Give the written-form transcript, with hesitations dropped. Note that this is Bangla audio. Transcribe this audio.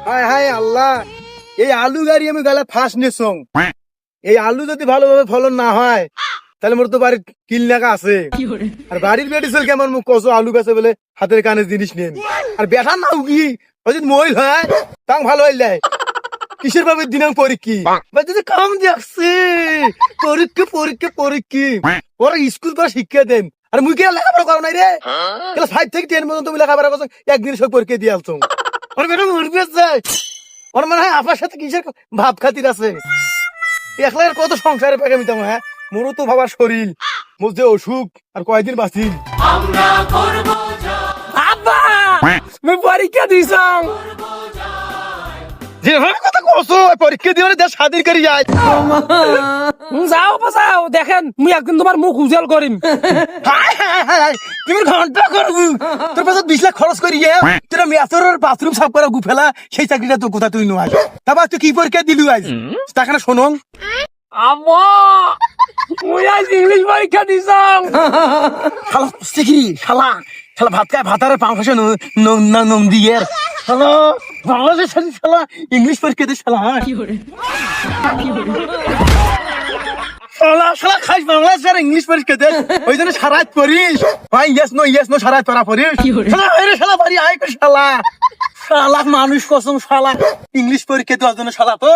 হায় হায় আল্লাহ, এই আলু গাড়ি আমি গালে ফাঁস নিছং। এই আলু যদি ভালোভাবে ফলন না হয় তাহলে মোর তো বাড়ির কিল নাকা আছে। আর বাড়ির বেটি ছেলে কেমন মুখ কসো আলু গাছে বলে হাতের কানে জিনিস নেন। আর বেটা নাও কি যদি মহিল হয় তাং ভালো হইলে কিসের ভাবে দিনাং পরীক্ষি যদি কাম দেখছে পরীক্ষা পরীক্ষা পরীক্ষা ওরা স্কুল পর শিক্ষা দেন। আর মুই কে লেখাপড়া করো নাই রে, ক্লাস 5 থেকে 10 পর্যন্ত তুমি লেখাপড়া করছো, একদিন সব পরীক্ষা দিয়ে আসছো। ওর বেটা মরবে যায়, ওর মনে হয় আপনার সাথে কিসের ভাব খাতির আছে। একলা আর কত সংসারে পেকে মিতাম। হ্যাঁ মোরও তো ভাবার শরীর, মোর যে অসুখ আর কয়দিন বাঁচি। আব্বা মুই পরীক্ষা দিছাম। যেভাবে কথা কছো পরীক্ষা দিয়ে দেশ স্বাধীন করে যায়। যাও বাসাও দেখেন মুই একদিন তোমার মুখ উজ্জ্বল করিম। তুমি ঘন্টা করবো তোর পাশে 20 লাখ খরচ করি তোরা মেসর বাথরুম সাফ করা গুফেলা সেই চাকরিটা তো কোথা তুই নয়। তারপর তুই কি পরীক্ষা দিলু আজ তাখানে শোনং। আম্মা মুই আজ ইংলিশ পরীক্ষা দিছাম। শালা শিখি শালা শালা ভাত খায় ভাতারে পাও খাসে নং দিয়ে শালা বাংলাদেশ শালা ইংলিশ পরীক্ষা দিয়ে শালা শালা শালা খাইস বাংলাদেশ আর ইংলিশ পরীক্ষা দে ওই জন্য সারাত পড়িস। ভাই ইয়েস নো সারাত পড়া পড়িস। শালা আরে শালা বাড়ি আয় কর শালা শালা মানুষ কসম শালা ইংলিশ পরীক্ষা দেওয়ার জন্য শালা তো